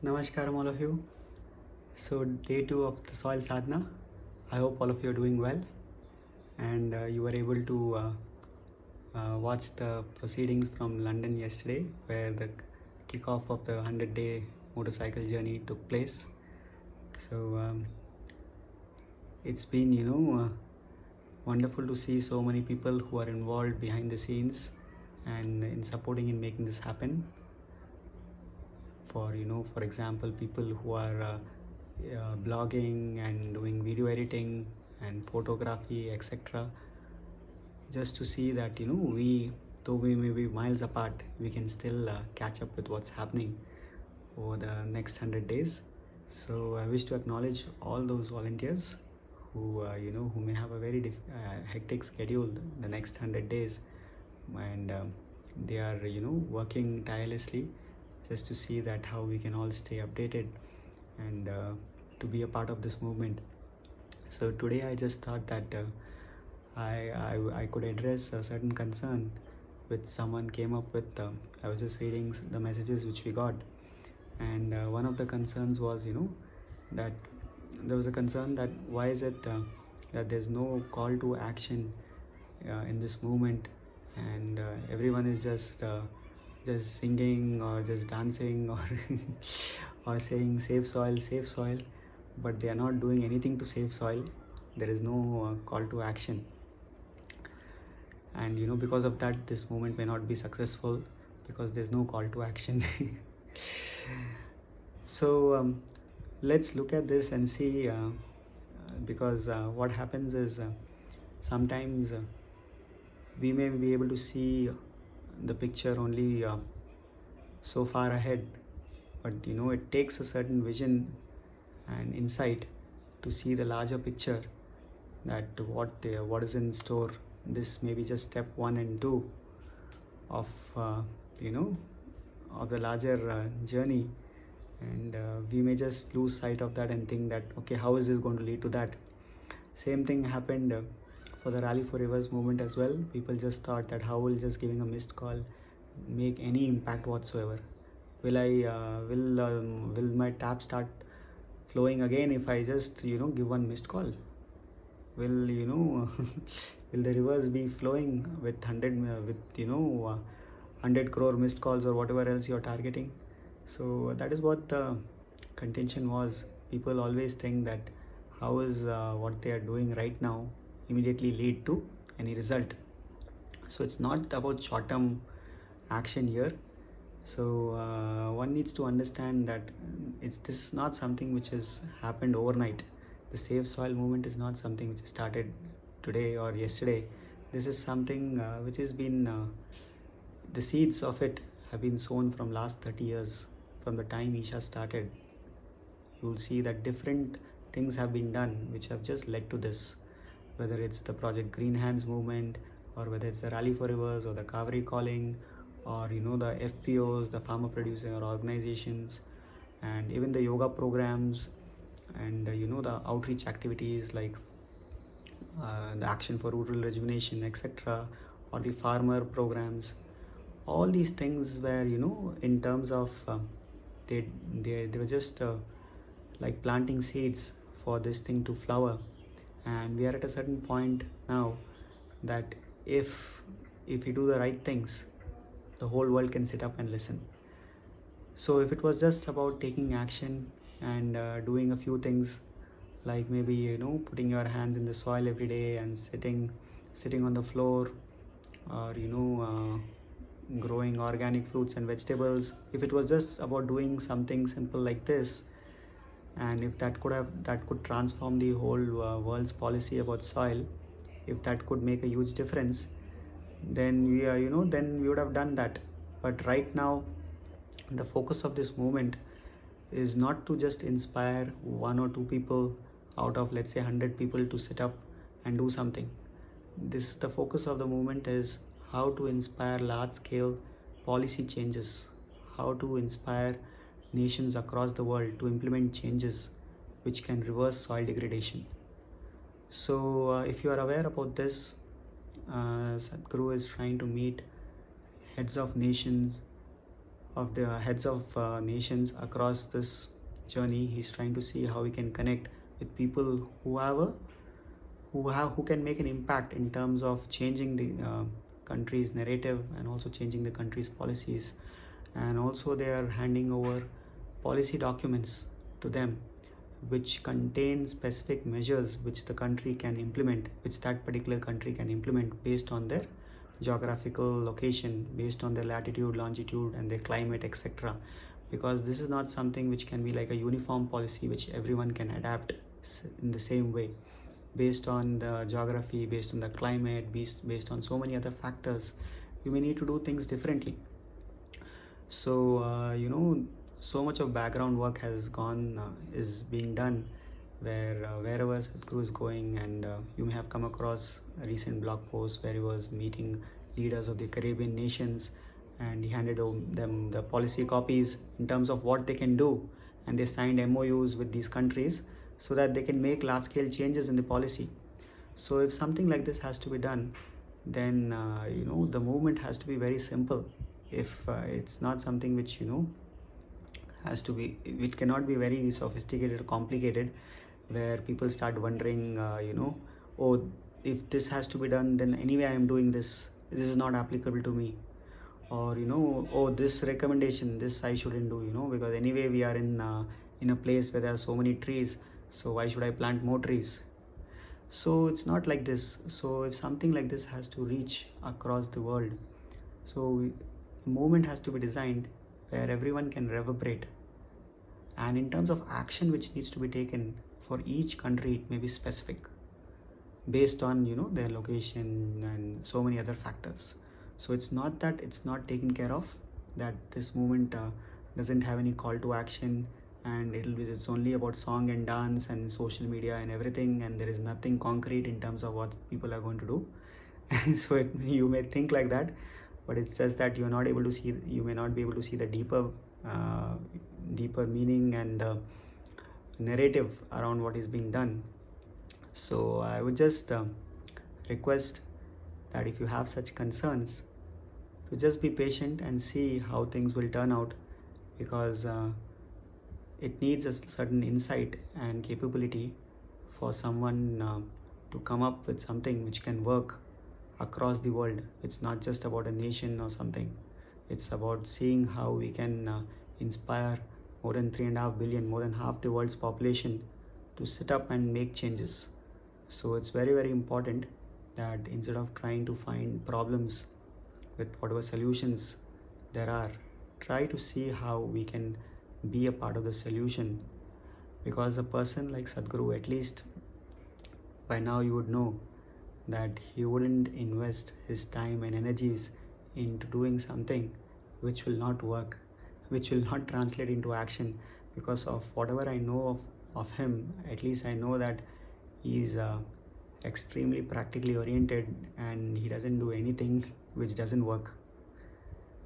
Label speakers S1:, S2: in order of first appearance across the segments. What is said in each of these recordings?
S1: Namaskaram, all of you. So, day two of the Soil Sadhana. I hope all of you are doing well and you were able to watch the proceedings from London yesterday, where the kickoff of the 100-day motorcycle journey took place. So, it's been, wonderful to see so many people who are involved behind the scenes and in supporting in making this happen. For example, people who are blogging and doing video editing and photography, etc., just to see that though we may be miles apart, we can still catch up with what's happening over the next 100 days. So I wish to acknowledge all those volunteers who may have a very hectic schedule the next 100 days, and they are working tirelessly just to see that how we can all stay updated and to be a part of this movement. So today I just thought that I could address a certain concern which someone came up with. I was just reading the messages which we got, and one of the concerns was that there was a concern that why is it that there's no call to action in this movement, and everyone is just singing or just dancing or or saying save soil, but they are not doing anything to save soil. There is no call to action, and because of that this movement may not be successful because there's no call to action. So let's look at this and see, because what happens is sometimes we may be able to see the picture only so far ahead, but it takes a certain vision and insight to see the larger picture, that what is in store. This may be just step 1 and 2 of of the larger journey, and we may just lose sight of that and think that okay, how is this going to lead to that. Same thing happened for the Rally for Rivers movement as well. People just thought that how will just giving a missed call make any impact whatsoever. Will my tap start flowing again if I just give one missed call? Will will the rivers be flowing with 100 crore missed calls or whatever else you're targeting? So that is what the contention was. People always think that how is what they are doing right now immediately lead to any result. So it's not about short-term action here. So one needs to understand that this is not something which has happened overnight. The Save Soil movement is not something which started today or yesterday. This is something which has been the seeds of it have been sown from last 30 years, from the time Isha started. You will see that different things have been done which have just led to this, whether it's the Project Green Hands movement, or whether it's the Rally for Rivers or the Kaveri Calling, or the FPOs, the farmer producer organizations, and even the yoga programs, and the outreach activities like the Action for Rural Rejuvenation, etc., or the farmer programs. All these things were in terms of they were just like planting seeds for this thing to flower. And we are at a certain point now that if we do the right things, the whole world can sit up and listen. So if it was just about taking action and doing a few things, like maybe putting your hands in the soil every day and sitting on the floor, or growing organic fruits and vegetables, if it was just about doing something simple like this, and if that could transform the whole world's policy about soil, if that could make a huge difference, then we would have done that. But right now the focus of this movement is not to just inspire 1 or 2 people out of, let's say, 100 people to sit up and do something. The focus of the movement is how to inspire large scale policy changes, how to inspire nations across the world to implement changes which can reverse soil degradation. So if you are aware about this, Sadhguru is trying to meet heads of nations of the heads of nations across this journey. He's trying to see how he can connect with people who can make an impact in terms of changing the country's narrative and also changing the country's policies. And also they are handing over policy documents to them which contain specific measures which the country can implement, which that particular country can implement based on their geographical location, based on their latitude, longitude, and their climate, etc. Because this is not something which can be like a uniform policy which everyone can adapt in the same way. Based on the geography, based on the climate, based on so many other factors, you may need to do things differently. So so much of background work has gone is being done where wherever Sadhguru is going, and you may have come across a recent blog post where he was meeting leaders of the Caribbean nations, and he handed them the policy copies in terms of what they can do, and they signed MOUs with these countries so that they can make large scale changes in the policy. So if something like this has to be done, then the movement has to be very simple. If it's not something which has to be, it cannot be very sophisticated or complicated, where people start wondering, oh, if this has to be done, then anyway I am doing this is not applicable to me. Or oh, this recommendation, this I shouldn't do, because anyway we are in a place where there are so many trees, so why should I plant more trees? So it's not like this. So if something like this has to reach across the world, so the movement has to be designed where everyone can reverberate. And in terms of action which needs to be taken for each country, it may be specific based on their location and so many other factors. So it's not that it's not taken care of, that this movement doesn't have any call to action, and it's only about song and dance and social media and everything, and there is nothing concrete in terms of what people are going to do. So you may think like that, but it's just that you may not be able to see the deeper meaning and narrative around what is being done. So I would just request that if you have such concerns, to just be patient and see how things will turn out, because it needs a certain insight and capability for someone to come up with something which can work across the world. It's not just about a nation or something. It's about seeing how we can inspire more than 3.5 billion, more than half the world's population, to sit up and make changes. So it's very, very important that instead of trying to find problems with whatever solutions there are, try to see how we can be a part of the solution. Because a person like Sadhguru, at least by now you would know that he wouldn't invest his time and energies into doing something which will not work, which will not translate into action. Because of whatever I know of him, at least I know that he is extremely practically oriented, and he doesn't do anything which doesn't work.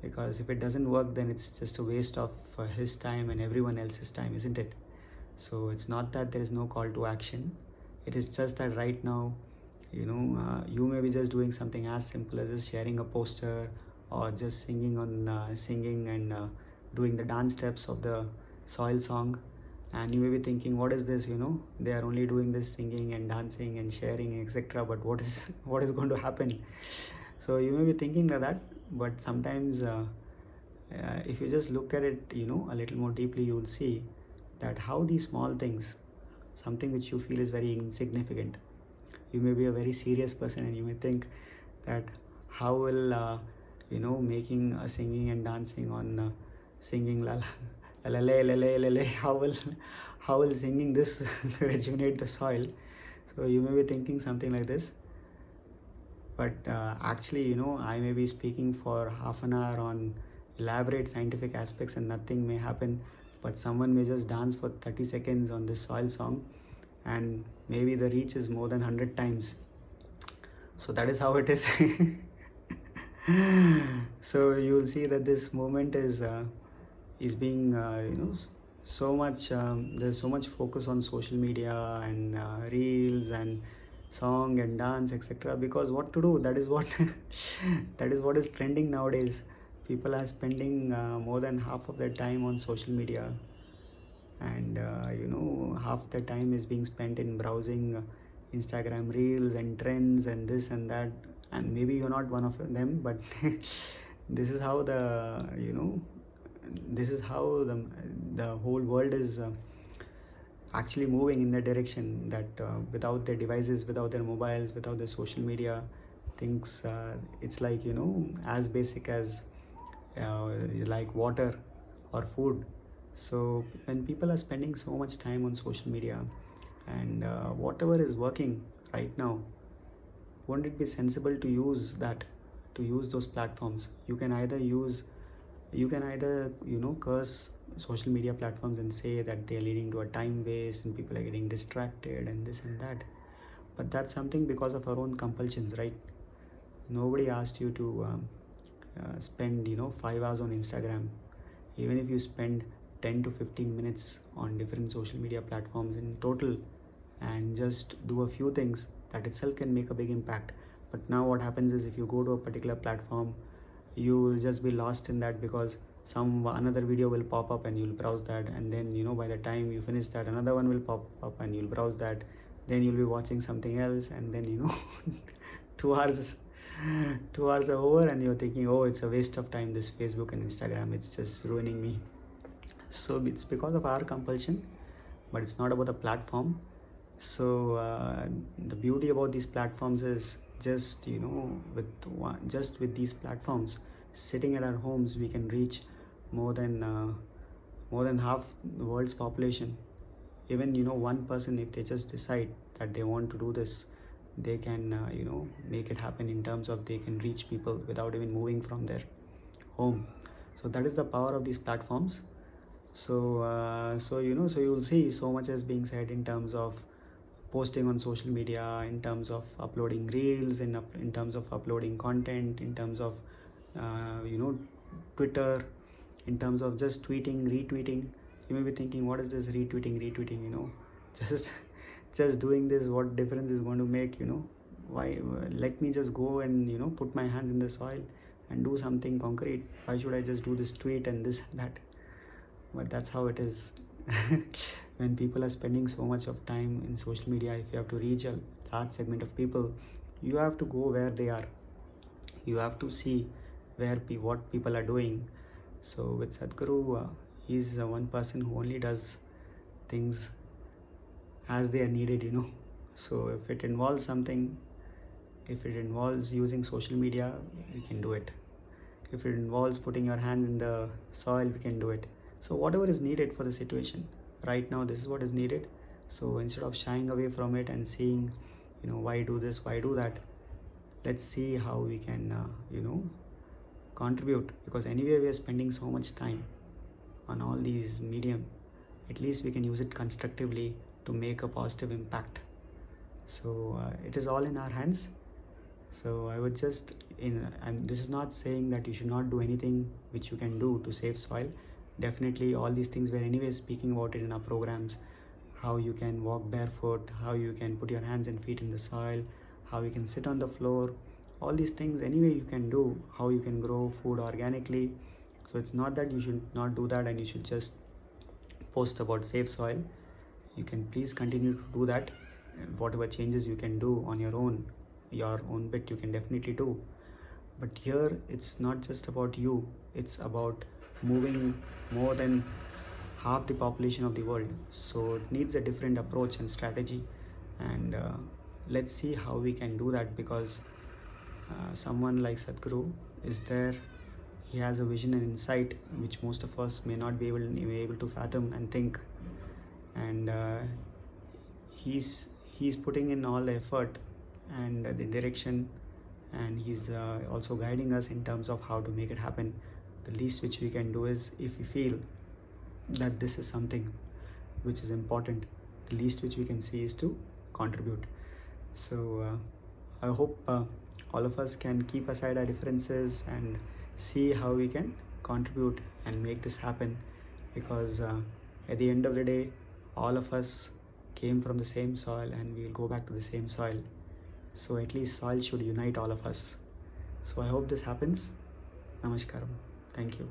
S1: Because if it doesn't work, then it's just a waste of his time and everyone else's time, isn't it? So it's not that there is no call to action. It is just that right now, you may be just doing something as simple as just sharing a poster, or just singing and doing the dance steps of the Soil song, and you may be thinking, what is this? They are only doing this singing and dancing and sharing, etc. But what is going to happen? So you may be thinking like that, but sometimes if you just look at it a little more deeply, you will see that how these small things, something which you feel is very insignificant, you may be a very serious person and you may think that how will making a singing and dancing on singing la la la la la la la, how will singing this rejuvenate the soil? So you may be thinking something like this, but actually I may be speaking for half an hour on elaborate scientific aspects and nothing may happen, but someone may just dance for 30 seconds on this Soil song, and maybe the reach is more than 100 times. So that is how it is. So you will see that this movement is being so much there's so much focus on social media and reels and song and dance, etc. Because what to do, that is what that is what is trending nowadays. People are spending more than half of their time on social media, and half the time is being spent in browsing Instagram reels and trends and this and that. And maybe you're not one of them, but this is how the whole world is actually moving in the direction that without their devices, without their mobiles, without their social media things, it's like as basic as like water or food. So when people are spending so much time on social media, and whatever is working right now, won't it be sensible to use that, to use those platforms? You can either curse social media platforms and say that they are leading to a time waste and people are getting distracted and this and that, but that's something because of our own compulsions, right? Nobody asked you to spend 5 hours on Instagram. Even if you spend 10 to 15 minutes on different social media platforms in total and just do a few things, that itself can make a big impact. But now what happens is, if you go to a particular platform, you will just be lost in that, because some another video will pop up and you'll browse that, and then by the time you finish that, another one will pop up and you'll browse that, then you'll be watching something else, and then 2 hours 2 hours are over and you're thinking, oh, it's a waste of time, this Facebook and Instagram, it's just ruining me. So it's because of our compulsion, but it's not about the platform. So the beauty about these platforms is just with these platforms, sitting at our homes, we can reach more than half the world's population. Even one person, if they just decide that they want to do this, they can make it happen, in terms of they can reach people without even moving from their home. So that is the power of these platforms. So you'll see so much is being said in terms of posting on social media, in terms of uploading reels, in terms of uploading content, in terms of Twitter, in terms of just tweeting, retweeting. You may be thinking, what is this retweeting? Just doing this, what difference is going to make? Why? Let me just go and put my hands in the soil and do something concrete. Why should I just do this tweet and this and that? But that's how it is. When people are spending so much of time in social media, if you have to reach a large segment of people, you have to go where they are. You have to see what people are doing. So with Sadhguru, he's one person who only does things as they are needed. So if it involves something, if it involves using social media, we can do it. If it involves putting your hands in the soil, we can do it. So whatever is needed for the situation right now, this is what is needed. So instead of shying away from it and saying, why do this, why do that, let's see how we can contribute. Because anyway, we are spending so much time on all these medium, at least we can use it constructively to make a positive impact. So it is all in our hands. So I would just this is not saying that you should not do anything which you can do to save soil. Definitely all these things, we're anyway speaking about it in our programs. How you can walk barefoot, how you can put your hands and feet in the soil, how you can sit on the floor, all these things anyway you can do. How you can grow food organically. So it's not that you should not do that and you should just post about save soil. You can please continue to do that. Whatever changes you can do on your own bit, you can definitely do. But here it's not just about you, it's about moving more than half the population of the world. So it needs a different approach and strategy, and let's see how we can do that. Because someone like Sadhguru is there. He has a vision and insight which most of us may not be able to fathom and think. And he's putting in all the effort and the direction, and he's also guiding us in terms of how to make it happen. The least which we can do is, if we feel that this is something which is important, the least which we can see is to contribute. So I hope all of us can keep aside our differences and see how we can contribute and make this happen. Because at the end of the day, all of us came from the same soil and we'll go back to the same soil. So at least soil should unite all of us. So I hope this happens. Namaskaram. Thank you.